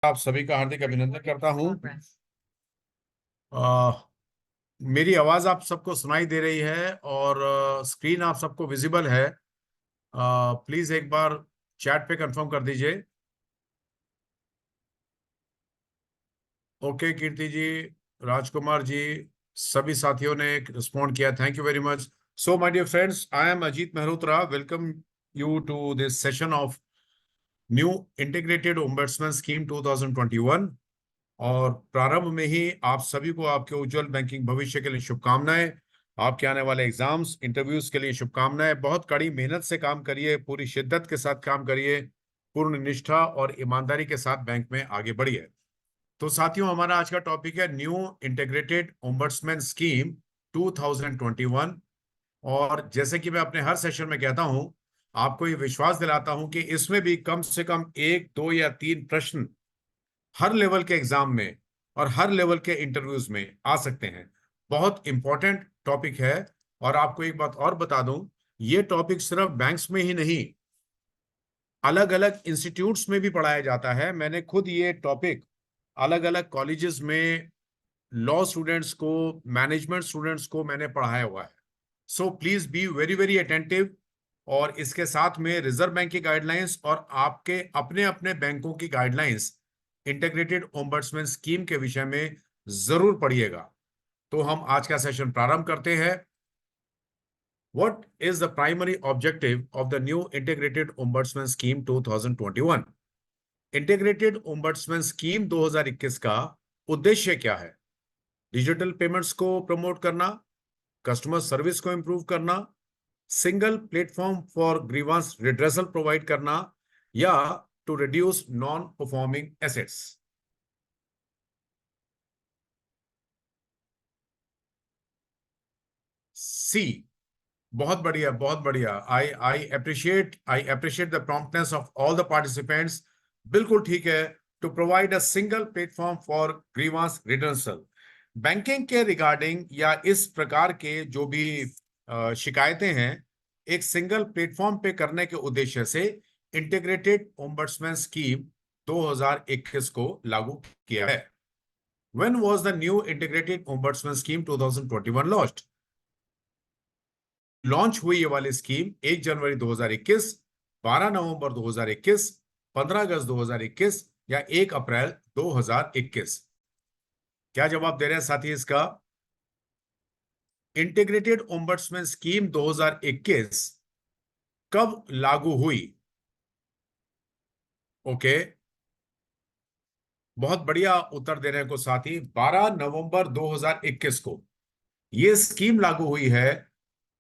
आप सभी का हार्दिक अभिनंदन करता हूं। आ, मेरी आवाज आप सबको सुनाई दे रही है और स्क्रीन आप सबको विजिबल है। प्लीज एक बार चैट पे कंफर्म कर दीजिए। ओके कीर्ति जी, राजकुमार जी, सभी साथियों ने रिस्पॉन्ड किया, thank you very much. So my dear friends, I am Ajit Mehrotra, welcome you to this session of new integrated ombudsman scheme 2021। और प्रारंभ में ही आप सभी को आपके उज्जवल बैंकिंग भविष्य के लिए शुभकामनाएं। आपके आने वाले एग्जाम्स इंटरव्यूज के लिए शुभकामनाएं। बहुत कड़ी मेहनत से काम करिए, पूरी शिद्दत के साथ काम करिए, पूर्ण निष्ठा और ईमानदारी के साथ बैंक में आगे बढ़िए। तो साथियों, हमारा आज का टॉपिक है न्यू इंटीग्रेटेड ओम्बड्समैन स्कीम 2021। और जैसे कि मैं अपने हर सेशन में कहता हूं, आपको ये विश्वास दिलाता हूं कि इसमें भी कम से कम एक, दो या तीन प्रश्न हर लेवल के एग्जाम में और हर लेवल के इंटरव्यूज में आ सकते हैं। बहुत इंपॉर्टेंट टॉपिक है। और आपको एक बात और बता दूं, ये टॉपिक सिर्फ बैंक्स में ही नहीं, अलग अलग इंस्टीट्यूट्स में भी पढ़ाया जाता है। मैंने खुद ये टॉपिक अलग अलग कॉलेजेस में लॉ स्टूडेंट्स को, मैनेजमेंट स्टूडेंट्स को मैंने पढ़ाया हुआ है। So please be very very attentive. और इसके साथ में रिजर्व बैंक की गाइडलाइंस और आपके अपने अपने बैंकों की गाइडलाइंस इंटीग्रेटेड ओम्बड्समैन स्कीम के विषय में जरूर पढ़िएगा। तो हम आज का सेशन प्रारंभ करते हैं। What is the primary objective of the new integrated ombudsman scheme 2021? Integrated ombudsman scheme 2021 का उद्देश्य क्या है? डिजिटल पेमेंट्स को प्रमोट करना, कस्टमर सर्विस को इंप्रूव करना, single platform for grievance redressal provide करना, या to reduce non performing assets? C. बहुत बढ़िया, बहुत बढ़िया। I appreciate the promptness of all the participants. बिल्कुल ठीक है। To provide a single platform for grievance redressal. Banking के रिगार्डिंग या इस प्रकार के जो भी शिकायतें हैं, एक सिंगल प्लेटफॉर्म पे करने के उद्देश्य से इंटीग्रेटेड ओम्बड्समैन स्कीम 2021 को लागू किया है। When was the new integrated ombudsman scheme 2021 launched? Launch हुई ये वाली स्कीम 1 जनवरी 2021, 12 नवंबर 2021, 15 अगस्त 2021 या 1 अप्रैल 2021? क्या जवाब दे रहे हैं साथी इसका? इंटीग्रेटेड ओम्बड्समैन स्कीम 2021 कब लागू हुई? ओके, बहुत बढ़िया उत्तर दे रहे हैं को साथी। 12 नवंबर 2021 को ये स्कीम लागू हुई है।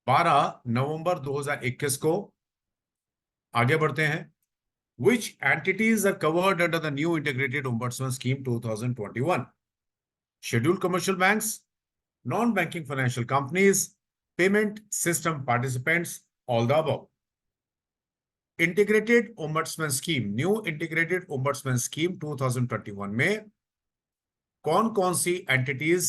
12 नवंबर 2021 को। आगे बढ़ते हैं। Which entities are covered under the new integrated ombudsman scheme 2021? Scheduled commercial banks, non-banking financial companies, payment system participants, all the above. Integrated ombudsman scheme, new integrated ombudsman scheme 2021 में कौन कौन सी एंटिटीज?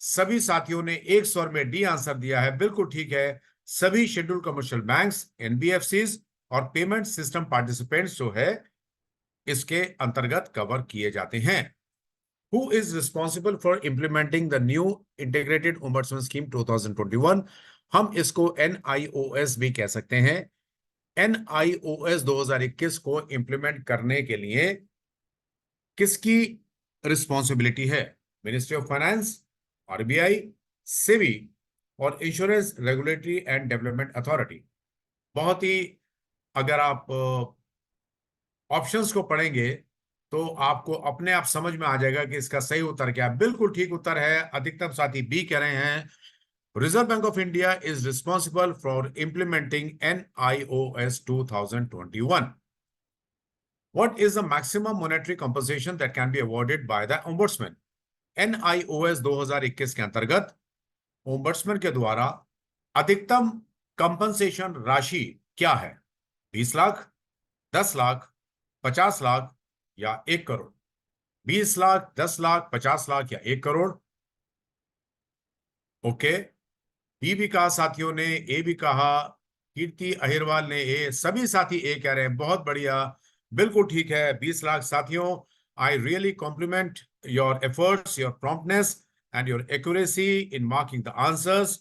सभी साथियों ने एक स्वर में डी आंसर दिया है, बिल्कुल ठीक है। सभी शेड्यूल्ड कमर्शियल बैंक्स, एनबीएफसीज और पेमेंट सिस्टम पार्टिसिपेंट्स जो है इसके अंतर्गत कवर किए जाते हैं। Who is responsible for implementing the new integrated ombudsman scheme 2021? हम इसको NIOS भी कह सकते हैं। NIOS 2021 को इंप्लीमेंट करने के लिए किसकी रिस्पॉन्सिबिलिटी है? Ministry of finance, RBI, SEBI और insurance regulatory and development authority. बहुत ही, अगर आप ऑप्शंस को पढ़ेंगे तो आपको अपने आप समझ में आ जाएगा कि इसका सही उत्तर क्या है। बिल्कुल ठीक उत्तर है, अधिकतम साथी बी कह रहे हैं। Reserve bank of India is responsible for implementing NIOS 2021. What is the maximum monetary compensation that can be awarded by the ombudsman? NIOS 2021 के अंतर्गत ओम्बड्समैन के द्वारा अधिकतम कंपनसेशन राशि क्या है? 20 लाख, 10 लाख, 50 लाख या 1 करोड़? 20 लाख, 10 लाख, 50 लाख या 1 करोड़? ओके, बी भी कहा साथियों ने, ए भी कहा, कीर्ति अहिरवाल ने ए, सभी साथी ए कह रहे हैं। बहुत बढ़िया, बिल्कुल ठीक है, 20 लाख साथियों। I really compliment your efforts, your promptness, and your accuracy in marking the answers.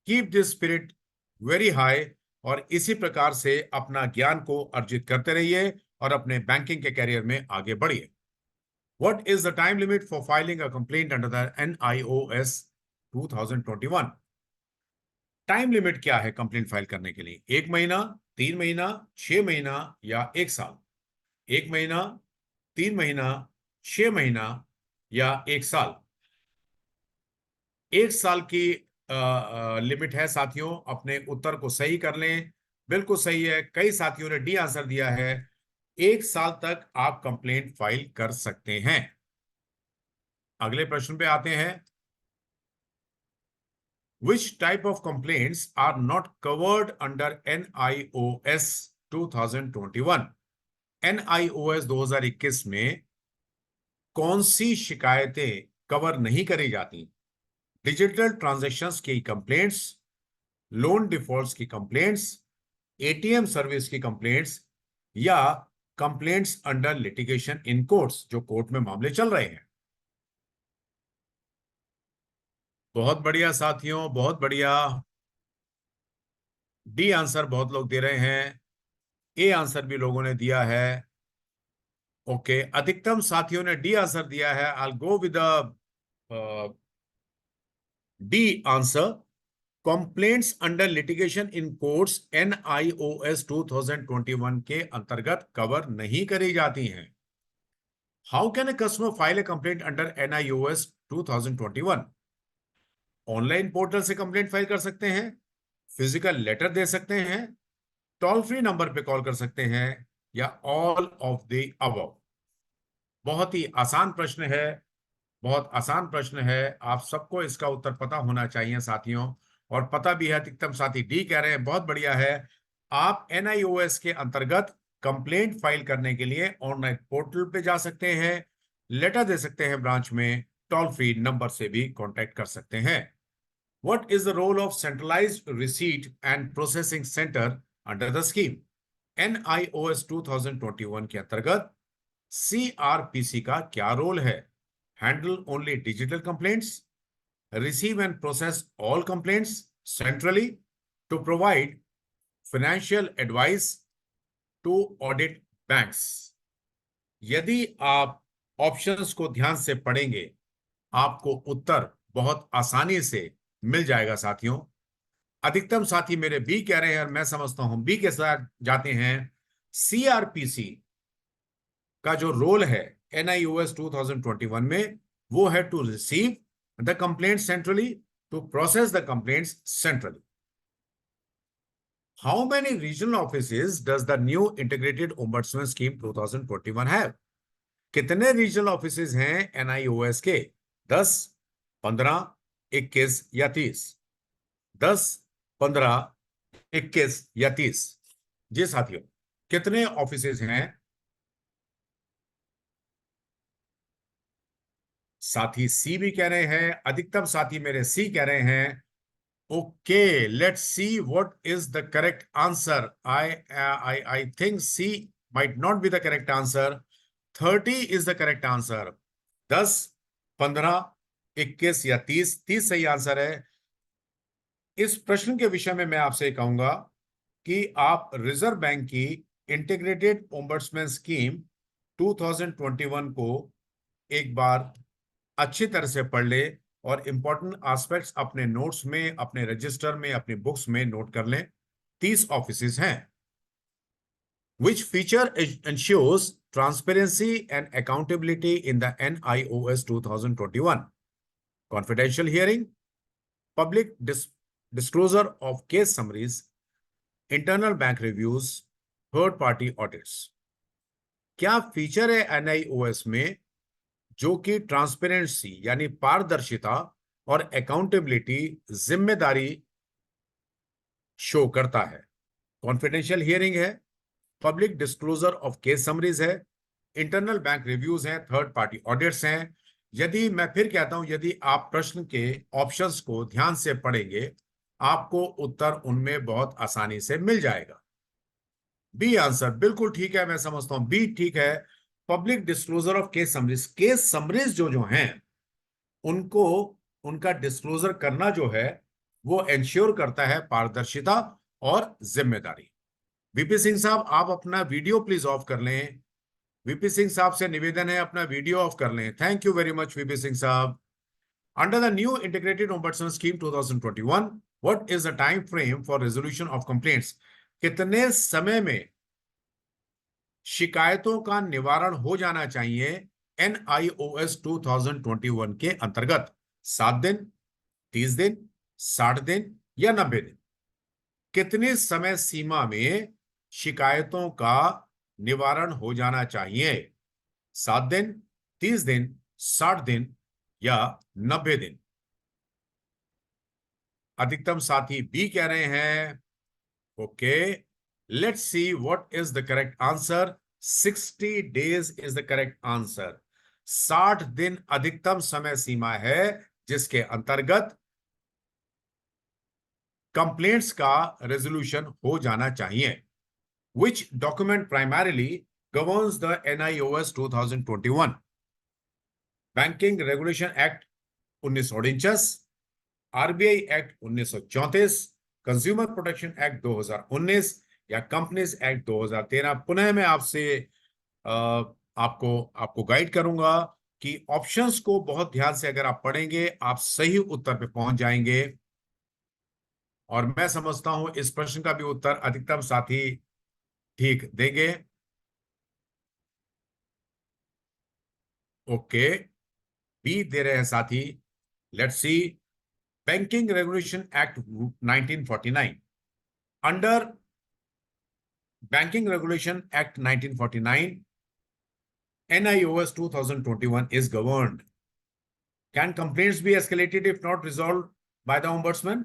Keep this spirit very high और इसी प्रकार से अपना ज्ञान को अर्जित करते रहिए और अपने बैंकिंग के करियर में आगे बढ़िए. What is the time limit for filing a complaint under the NIOS 2021? Time limit क्या है कंप्लेंट फाइल करने के लिए? 1 महीना, 3 महीना, 6 महीना या 1 साल? 1 महीना, 3 महीना, 6 महीना या 1 साल? 1 साल की लिमिट है साथियों. अपने उत्तर को सही कर लें. बिल्कुल सही है. कई साथियों ने डी आंसर दिया है. 1 साल तक आप कंप्लेंट फाइल कर सकते हैं. अगले प्रश्न पे आते हैं. Which type of complaints are not covered under NIOS 2021? NIOS 2021 में कौन सी शिकायतें कवर नहीं करी जाती? डिजिटल ट्रांजैक्शंस की कंप्लेंट्स, लोन डिफॉल्ट्स की कंप्लेंट्स, एटीएम सर्विस की कंप्लेंट्स या complaints under litigation in courts, जो कोर्ट में मामले चल रहे हैं. बहुत बढ़िया साथियों, बहुत बढ़िया. डी आंसर बहुत लोग दे रहे हैं. ए आंसर भी लोगों ने दिया है. ओके, अधिकतम साथियों ने डी आंसर दिया है. I go with D answer. Complaints under litigation in courts NIOS 2021 के अंतर्गत कवर नहीं करी जाती हैं. How can a customer file a complaint under NIOS 2021? Online portal से कंप्लेंट फाइल कर सकते हैं, फिजिकल लेटर दे सकते हैं, टोल फ्री नंबर पे कॉल कर सकते हैं या ऑल ऑफ द अबव. बहुत ही आसान प्रश्न है. बहुत आसान प्रश्न है. आप सबको इसका उत्तर पता होना चाहिए साथियों, और पता भी है. अधिकतम साथी डी कह रहे हैं. बहुत बढ़िया है. आप NIOS के अंतर्गत कंप्लेंट फाइल करने के लिए ऑनलाइन पोर्टल पे जा सकते हैं, लेटर दे सकते हैं ब्रांच में, टोल फ्री नंबर से भी कांटेक्ट कर सकते हैं. What is the role of centralized receipt and processing center under the scheme? NIOS 2021 के अंतर्गत CRPC का क्या रोल है? Handle only digital complaints, receive and process all complaints centrally, to provide financial advice, to audit banks. यदि आप options को ध्यान से पढ़ेंगे, आपको उत्तर बहुत आसानी से मिल जाएगा साथियों. अधिकतम साथी मेरे बी कह रहे हैं और मैं समझता हूं बी के साथ जाते हैं. CRPC का जो रोल है NIOS 2021 में, वो है to receive the complaint centrally, to process the complaints centrally. How many regional offices does the new integrated ombudsman scheme 2021 have? कितने रीजनल ऑफिसेज हैं NIOS के? 10, 15, 21 या 30? 10, 15, 21 या 30? जी साथियों, कितने ऑफिसेज हैं? साथी सी भी कह रहे हैं. अधिकतम साथी मेरे सी कह रहे हैं. Okay, let's see what is the correct answer. I think C might not be the correct answer. 30 is the correct answer. 10, 15, 21 या 30? 30 सही आंसर है. इस प्रश्न के विषय में मैं आपसे कहूंगा कि आप रिजर्व बैंक की इंटीग्रेटेड ओम्बड्समैन स्कीम 2021 को एक बार अच्छी तरह से पढ़ ले और इंपॉर्टेंट एस्पेक्ट्स अपने नोट्स में, अपने रजिस्टर में, अपनी बुक्स में नोट कर लें. 30 ऑफिसेज हैं. Which feature ensures transparency and accountability in the NIOS 2021? Confidential hearing, public disclosure of case summaries, internal bank reviews, third party audits. क्या फीचर है NIOS में जो कि ट्रांसपेरेंसी यानी पारदर्शिता और अकाउंटेबिलिटी, जिम्मेदारी शो करता है? कॉन्फिडेंशियल हियरिंग है, public disclosure of case summaries है, इंटरनल बैंक रिव्यूज हैं, थर्ड पार्टी ऑडिट्स हैं. यदि मैं फिर कहता हूं, यदि आप प्रश्न के ऑप्शंस को ध्यान से पढ़ेंगे, आपको उत्तर उनमें बहुत आसानी से मिल जाएगा. बी आंसर बिल्कुल ठीक है. मैं समझता हूं बी ठीक है. Public disclosure of case summaries जो जो हैं उनको उनका डिस्क्लोजर करना जो है वो एंश्योर करता है पारदर्शिता और जिम्मेदारी। वीपी सिंह साहब, आप अपना वीडियो प्लीज ऑफ कर लें। वीपी सिंह साहब से निवेदन है, अपना वीडियो ऑफ कर लें। Thank you very much VP Singh साहब। Under the new integrated ombudsman scheme 2021, what is the time frame for resolution of complaints? कितने समय में शिकायतों का निवारण हो जाना चाहिए NIOS 2021 के अंतर्गत? 7 दिन, 30 दिन, 60 दिन या 90 दिन? कितनी समय सीमा में शिकायतों का निवारण हो जाना चाहिए? 7 दिन, 30 दिन, 60 दिन या 90 दिन? अधिकतम साथी बी कह रहे हैं। Okay, let's see what is the correct answer. 60 days is the correct answer. 60 दिन अधिकतम समय सीमा है जिसके अंतर्गत कंप्लेंट्स का रेजोल्यूशन हो जाना चाहिए। Which document primarily governs the NIOS 2021? Banking regulation act 1949, RBI act 1934, consumer protection act 2019 या कंपनीज एक्ट 2013? पुनः मैं आपसे आपको आपको गाइड करूंगा कि ऑप्शंस को बहुत ध्यान से अगर आप पढ़ेंगे आप सही उत्तर पे पहुंच जाएंगे। और मैं समझता हूं इस प्रश्न का भी उत्तर अधिकतम साथी ठीक देंगे। ओके, बी दे रहे हैं साथी। Let's see, banking regulation act 1949। Under banking regulation act 1949, NIOS 2021 is governed. Can complaints be escalated if not resolved by the ombudsman?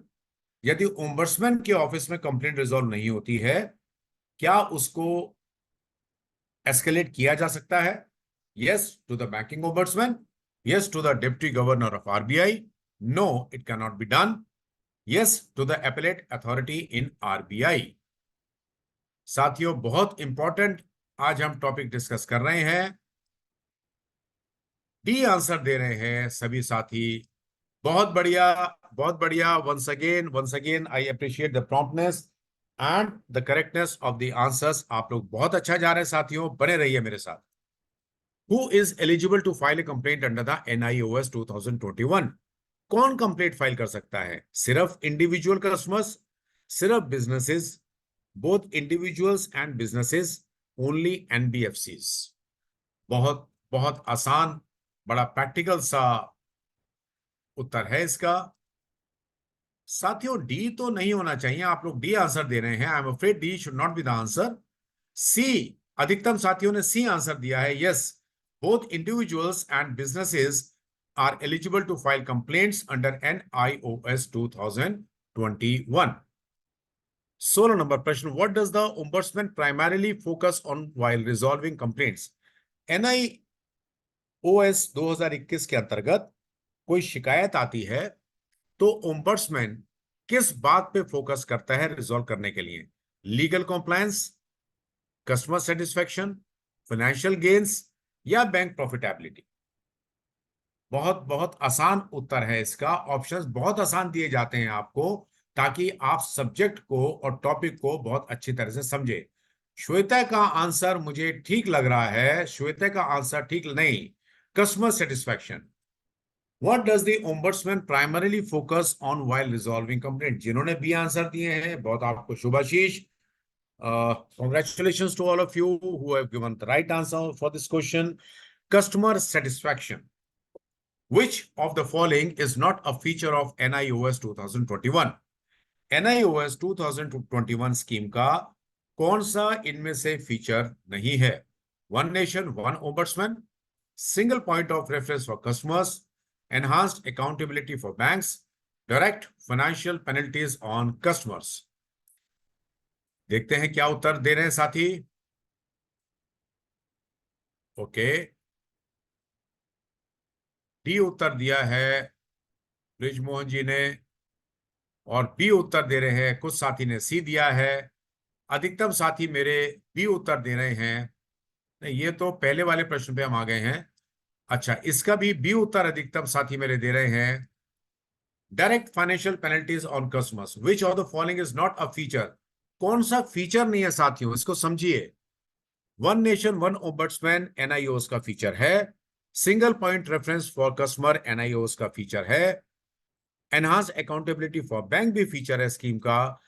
यदि ओम्बड्समैन के ऑफिस में कंप्लेंट रिजॉल्व नहीं होती है, क्या उसको एस्केलेट किया जा सकता है? Yes to the banking ombudsman, yes to the deputy governor of RBI, no it cannot be done, yes to the appellate authority in RBI। साथियों, बहुत इंपॉर्टेंट आज हम टॉपिक डिस्कस कर रहे हैं। डी आंसर दे रहे हैं सभी साथी। बहुत बढ़िया, बहुत बढ़िया। Once again I appreciate the promptness and the correctness of the answers. आप लोग बहुत अच्छा जा रहे हैं साथियों, बने रहिए मेरे साथ। Who is eligible to file a complaint under the NIOS 2021? कौन कंप्लेंट फाइल कर सकता है? सिर्फ इंडिविजुअल कस्टमर्स, सिर्फ businesses, both individuals and businesses, only NBFCs? बहुत बहुत आसान, बड़ा प्रैक्टिकल सा उत्तर है इसका। साथियों, डी तो नहीं होना चाहिए। आप लोग डी आंसर दे रहे हैं। I am afraid D should not be the answer. C, अधिकतम साथियों ने सी आंसर दिया है। Yes, both individuals and businesses are eligible to file complaints under NIOS 2021। 16 number प्रश्न, what does the ombudsman primarily focus on while resolving complaints? NIOS 2021 के अंतर्गत कोई शिकायत आती है तो ओम्बड्समैन किस बात पे फोकस करता है रिजॉल्व करने के लिए? Legal compliance, customer satisfaction, financial gains या बैंक प्रॉफिटेबिलिटी? बहुत बहुत आसान उत्तर है इसका। ऑप्शंस बहुत आसान दिए जाते हैं आपको ताकि आप सब्जेक्ट को और टॉपिक को बहुत अच्छी तरह से समझे। श्वेता का आंसर मुझे ठीक लग रहा है। श्वेता का आंसर ठीक नहीं, customer satisfaction. What does the ombudsman primarily focus on while resolving complaint? जिन्होंने बी आंसर दिए हैं, बहुत आपको शुभाशीष। Congratulations to all of you who have given the right answer for this question. Customer satisfaction. Which of the following is not a feature of NIOS 2021? NIOS 2021 scheme का कौन सा इनमें से फीचर नहीं है? One nation one ombudsman, single point of reference for customers, enhanced accountability for banks, direct financial penalties on customers? देखते हैं क्या उत्तर दे रहे हैं साथी। ओके, डी उत्तर दिया है ब्रिजमोहन जी ने, और बी उत्तर दे रहे हैं कुछ साथी ने सी दिया है। अधिकतम साथी मेरे बी उत्तर दे रहे हैं। नहीं, ये तो पहले वाले प्रश्न पे हम आ गए हैं। अच्छा, इसका भी बी उत्तर अधिकतम साथी मेरे दे रहे हैं। Direct financial penalties on customers, which of the following is not a feature. कौन सा फीचर नहीं है साथियों, इसको समझिए। One nation one ombudsman NIOS का फीचर है। Single point reference for customer NIOS का फीचर है। एनहांस अकाउंटेबिलिटी फॉर बैंक भी फीचर है स्कीम का।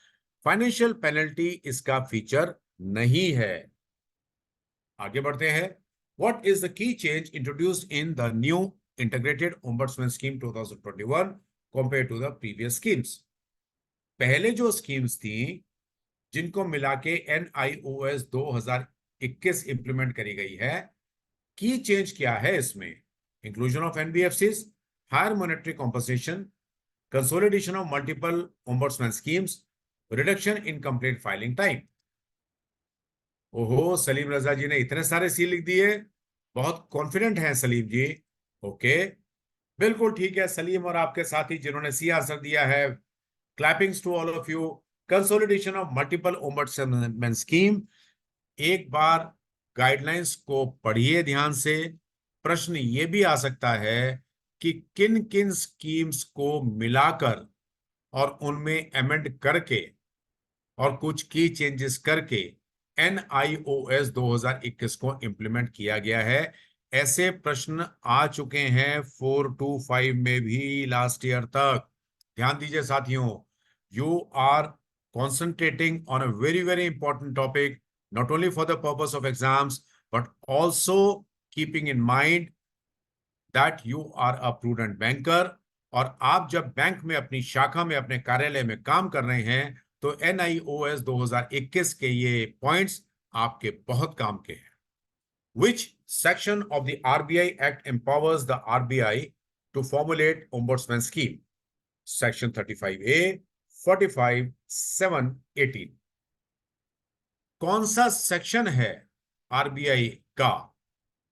फाइनेंशियल पेनल्टी इसका फीचर नहीं है। आगे बढ़ते हैं। What is the key change introduced in the new integrated ombudsman scheme 2021 compare to the previous schemes. पहले जो स्कीम्स थी जिनको मिला के एनआईओएस 2021 इंप्लीमेंट करी गई है, की चेंज क्या है इसमें? Inclusion of NBFCs, higher monetary compensation, consolidation of multiple ombudsman schemes, reduction in complete filing time. ओहो, सलीम रजा जी ने इतने सारे सी लिख दिए, बहुत कॉन्फिडेंट हैं सलीम जी। ओके, बिल्कुल ठीक है सलीम और आपके साथी जिन्होंने सी आंसर दिया है। Clappings to all of you. Consolidation of multiple ombudsman scheme, एक बार गाइडलाइंस को पढ़िए ध्यान से। प्रश्न ये भी आ सकता है कि किन किन स्कीम्स को मिलाकर और उनमें अमेंड करके और कुछ की चेंजेस करके एनआईओएस 2021 को इंप्लीमेंट किया गया है। ऐसे प्रश्न आ चुके हैं 4 to 5 में भी लास्ट ईयर तक। ध्यान दीजिए साथियों, you are concentrating on a very very important topic, not only for the purpose of exams but also keeping in mind that you are a prudent banker. और आप जब बैंक में अपनी शाखा में अपने कार्यालय में काम कर रहे हैं तो एनआईओएस 2021 के ये पॉइंट्स आपके बहुत काम के हैं। Which section of the RBI Act empowers the RBI to formulate ombudsman scheme? Section 35A, 45, 7, 18। कौन सा सेक्शन है आरबीआई का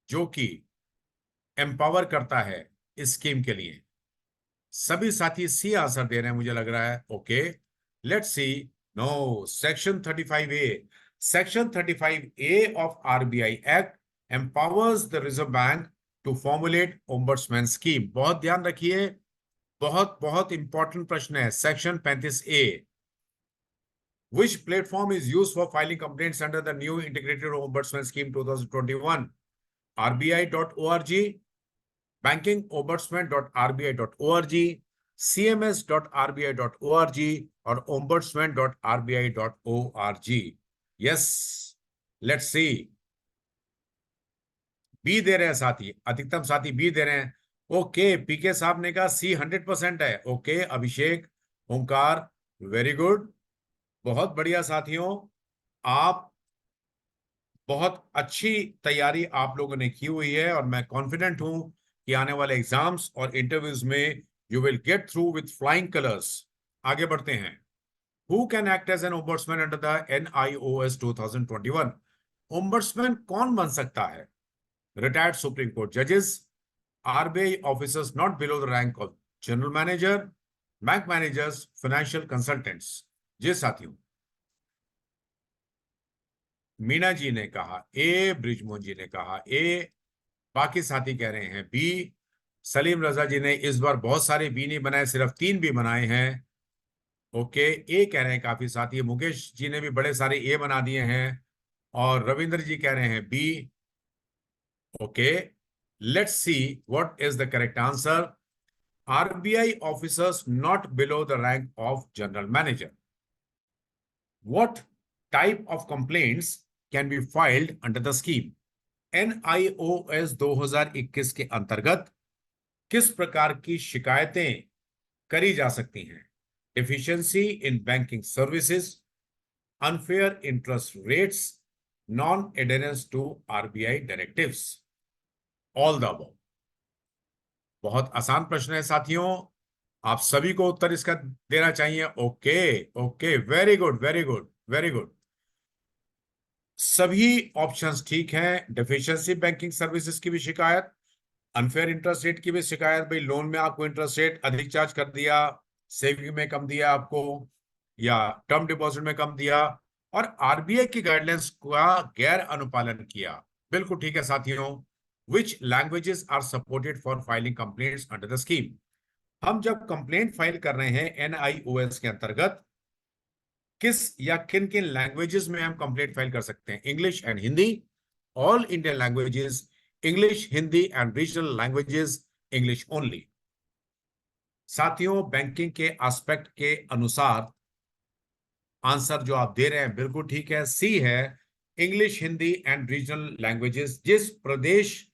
जो कि एम्पावर करता है इस स्कीम के लिए? सभी साथी सी आंसर दे रहे हैं मुझे लग रहा है। Okay, let's see. No, section 35A। Section 35A of RBI act empowers the Reserve Bank to formulate ombudsman scheme। बहुत ध्यान रखिए, बहुत बहुत इंपॉर्टेंट प्रश्न है। Section 35A। Which platform is used for filing complaints under the new integrated ombudsman scheme 2021? rbi.org, banking-ombudsman.rbi.org, cms.rbi.org और ombudsman.rbi.org। Yes, let's see। B दे रहे हैं साथी, अधिकतम साथी बी दे रहे हैं। ओके, पीके साहब ने कहा सी 100% है। ओके, अभिषेक, ओंकार, वेरी गुड, बहुत बढ़िया साथियों। आप बहुत अच्छी तैयारी आप लोगों ने की हुई है और मैं कॉन्फिडेंट हूं कि आने वाले एग्जाम्स और इंटरव्यूज में you will get through with flying colours. आगे बढ़ते हैं। Who can act as an ombudsman under the NIOS 2021? Ombudsman कौन बन सकता है? रिटायर्ड सुप्रीम कोर्ट जजेस, RBI officers not below the rank of general manager, bank managers, financial consultants। जी साथियों, मीना जी ने कहा ए, ब्रिजमोहन जी ने कहा ए, बाकी साथी कह रहे हैं बी। सलीम रजा जी ने इस बार बहुत सारे बी नहीं बनाए, सिर्फ 3 भी बनाए हैं। ओके, ए कह रहे हैं काफी साथी। मुकेश जी ने भी बड़े सारे ए बना दिए हैं और रविंद्र जी कह रहे हैं B. Okay, let's see what is the correct answer. RBI officers not below the rank of general manager. What type of complaints can be filed under the scheme? NIOS 2021 के अंतर्गत किस प्रकार की शिकायतें करी जा सकती हैं? Deficiency in banking services, unfair interest rates, non-adherence to RBI directives, all the above। बहुत आसान प्रश्न है साथियों, आप सभी को उत्तर इसका देना चाहिए। Okay okay, very good very good very good, सभी ऑप्शंस ठीक हैं। डेफिशिएंसी बैंकिंग सर्विसेज की भी शिकायत, अनफेयर इंटरेस्ट रेट की भी शिकायत, भाई लोन में आपको इंटरेस्ट रेट अधिक चार्ज कर दिया, सेविंग में कम दिया आपको, या टर्म डिपॉजिट में कम दिया, और आरबीआई की गाइडलाइंस का गैर अनुपालन किया। बिल्कुल ठीक है साथियों। Which languages are supported for filing complaints under the scheme. हम जब कंप्लेंट फाइल कर रहे हैं NIOS के अंतर्गत, किस या किन किन लैंग्वेजेस में हम कंप्लेंट फाइल कर सकते हैं? English and Hindi, all Indian languages, English, Hindi and regional languages, English only. साथियों, बैंकिंग के एस्पेक्ट के अनुसार आंसर जो आप दे रहे हैं बिल्कुल ठीक है, सी है, English, Hindi and regional languages. जिस प्रदेश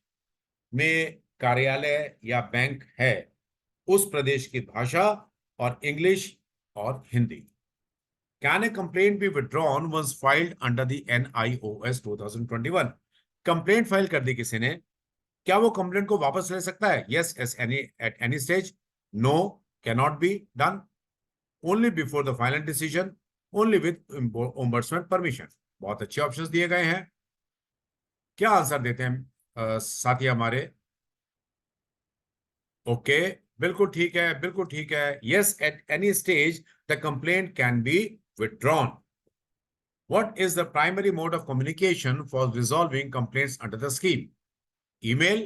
में कार्यालय या बैंक है उस प्रदेश की भाषा, और इंग्लिश और Hindi. Can a complaint be withdrawn once filed under the NIOS 2021? Complaint file कर दी किसी ने, क्या वो कंप्लेंट को वापस ले सकता है? Yes, at any stage. No, cannot be done. Only before the final decision, only with ombudsman permission. बहुत अच्छे ऑप्शंस दिए गए हैं। क्या आंसर देते हैं साथी हमारे? ओके, बिल्कुल ठीक है, बिल्कुल ठीक है। Yes, at any stage the complaint can be withdrawn. What is the primary mode of communication for resolving complaints under the scheme? Email,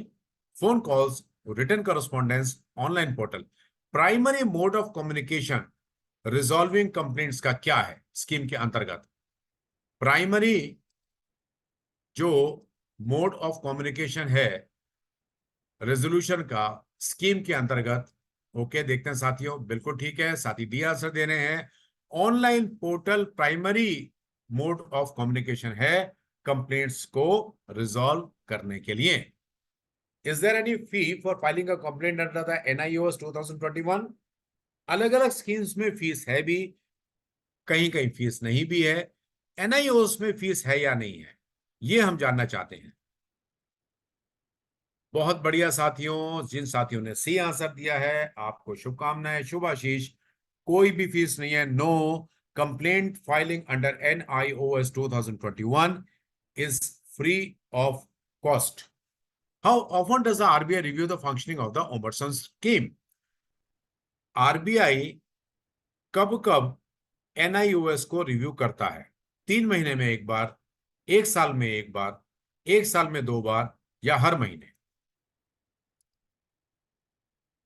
phone calls, written correspondence, online portal. Primary mode of communication resolving complaints का क्या है scheme के अंतर्गत? Primary जो mode of communication है resolution का scheme के अंतर्गत, ओके देखते हैं साथियों, बिल्कुल ठीक है, साथी डी आंसर दे रहे हैं। Online portal primary mode of communication है कंप्लेंट्स को रिजॉल्व करने के लिए। Is there any fee for filing a complaint under the NIOS 2021? अलग अलग स्कीम्स में फीस है भी, कहीं कहीं फीस नहीं भी है। NIOS में फीस है या नहीं है, ये हम जानना चाहते हैं। बहुत बढ़िया साथियों, जिन साथियों ने सी आंसर दिया है आपको शुभकामनाएं, शुभ आशीष। कोई भी फीस नहीं है। No, complaint filing under NIOS 2021 is free of cost. How often does the RBI review the functioning of the ombudsman scheme? RBI कब कब NIOS को रिव्यू करता है? 3 महीने में एक बार, 1 साल में एक बार, 1 साल में 2 बार, या हर महीने?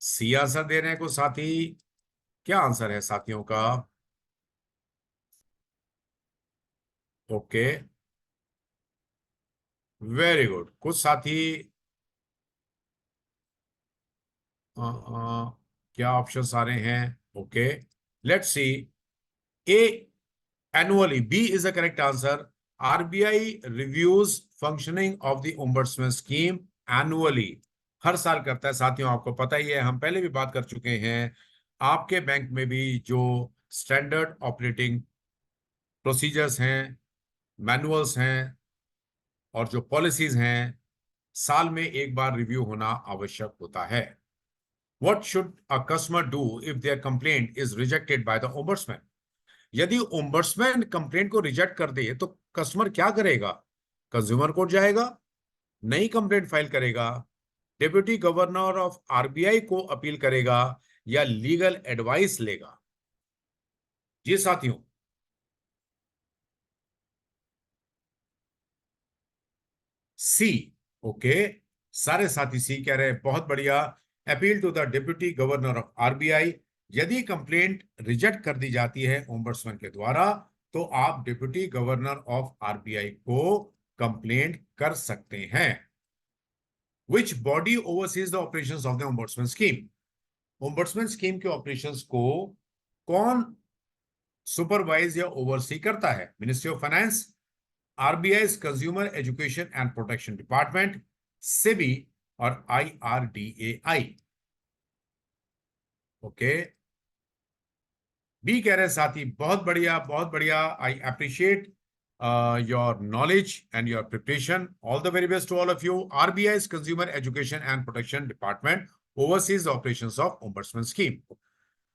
सी आंसर दे रहे हैं कुछ साथी। क्या आंसर है साथियों का? Okay, very good. कुछ साथी क्या ऑप्शंस आ रहे हैं? Okay, let's see. A, annually, B is the correct answer. RBI reviews functioning of the ombudsman scheme annually, हर साल करता है साथियों, आपको पता ही है, हम पहले भी बात कर चुके हैं। आपके बैंक में भी जो स्टैंडर्ड ऑपरेटिंग प्रोसीजर्स हैं, मैनुअल्स हैं और जो पॉलिसीज हैं, साल में एक बार रिव्यू होना आवश्यक होता है। What should a customer do if their complaint is rejected by the ombudsman? यदि ओम्बड्समैन कंप्लेंट को रिजेक्ट कर दे तो कस्टमर क्या करेगा? कंज्यूमर कोर्ट जाएगा, नई कंप्लेंट फाइल करेगा, डेप्यूटी गवर्नर ऑफ RBI को अपील करेगा, या लीगल एडवाइस लेगा? जी साथियों, सी। ओके, सारे साथी सी कह रहे हैं, बहुत बढ़िया। Appeal to the deputy governor of RBI। यदि कंप्लेंट रिजेक्ट कर दी जाती है ओम्बड्समैन के द्वारा तो आप डिप्यूटी गवर्नर ऑफ RBI को कंप्लेंट कर सकते हैं। Which body oversees the operations of the ombudsman scheme? Ombudsman scheme के ऑपरेशंस को कौन सुपरवाइज या ओवरसी करता है? Ministry of finance, RBI consumer education and protection department, SEBI और IRDAI? ओके, बी कह रहे हैं साथी, बहुत बढ़िया, बहुत बढ़िया। I appreciate your knowledge and your preparation. All the very best to all of you. RBI consumer education and protection department oversees the operations of ombudsman scheme.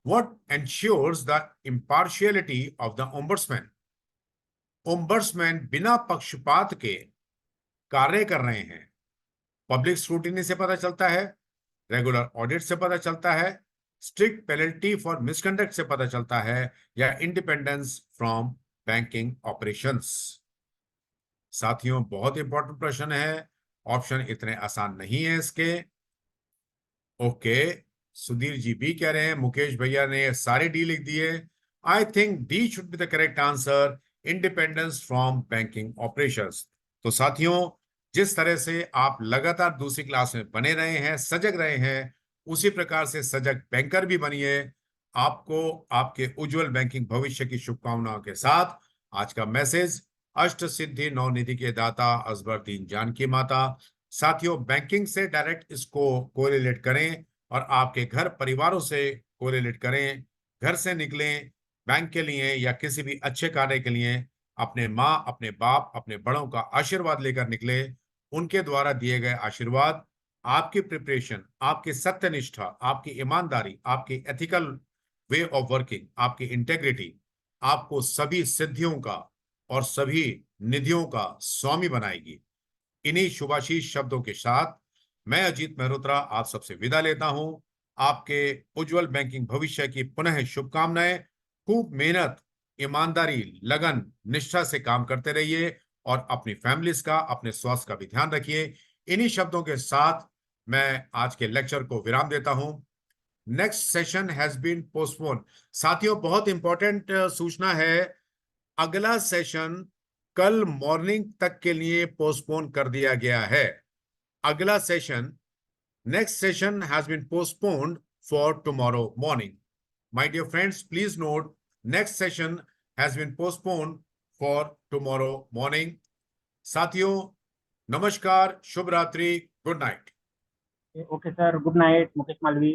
What ensures the impartiality of the ombudsman? Ombudsman बिना पक्षपात के कार्य कर रहे हैं। Public scrutiny से पता चलता है, रेगुलर ऑडिट से पता चलता है, स्ट्रिक्ट पेनल्टी फॉर मिसकंडक्ट से पता चलता है, या इंडिपेंडेंस फ्रॉम बैंकिंग ऑपरेशंस? साथियों बहुत इंपॉर्टेंट प्रश्न है, ऑप्शन इतने आसान नहीं है इसके। ओके, सुधीर जी बी कह रहे हैं, मुकेश भैया ने सारे डी लिख दिए। I think D should be the correct answer, independence from banking operations. तो साथियों, जिस तरह से आप लगातार दूसरी क्लास में बने रहे हैं, सजग रहे हैं, उसी प्रकार से सजग बैंकर भी बनिए। आपको आपके उज्जवल बैंकिंग भविष्य की शुभकामनाओं के साथ आज का मैसेज, अष्ट सिद्धि नौ निधि के दाता अजबरदीन जानकी माता। साथियों, बैंकिंग से डायरेक्ट इसको कोरिलेट करें और आपके घर परिवारों से कोरिलेट करें। घर से निकलें बैंक के लिए या किसी भी अच्छे कार्य के लिए, अपने माँ, अपने बाप, अपने बड़ों का आशीर्वाद लेकर निकले। उनके द्वारा दिए गए आशीर्वाद, आपकी प्रिपरेशन, आपकी सत्यनिष्ठा, आपकी ईमानदारी, आपकी एथिकल वे ऑफ वर्किंग, आपकी इंटेग्रिटी आपको सभी सिद्धियों का और सभी निधियों का स्वामी बनाएगी। इन्हीं शुभाशीष शब्दों के साथ मैं अजीत मेहरोत्रा आप सबसे विदा लेता हूं। आपके उज्जवल बैंकिंग भविष्य की पुनः शुभकामनाएं। खूब मेहनत, ईमानदारी, लगन, निष्ठा से काम करते रहिए और अपनी फैमिलीज का, अपने स्वास्थ्य का भी ध्यान रखिए। इन्हीं शब्दों के साथ मैं आज के लेक्चर को विराम देता हूं। Next session has been postpone. साथियों, बहुत इंपॉर्टेंट सूचना है, अगला सेशन कल मॉर्निंग तक के लिए पोस्टपोन कर दिया गया है। अगला session, next session has been postponed for tomorrow morning. My dear friends, please note, next session has been postponed for tomorrow morning. साथियों, नमस्कार, शुभ रात्रि, good night. Okay sir, good night Mukesh Malvi.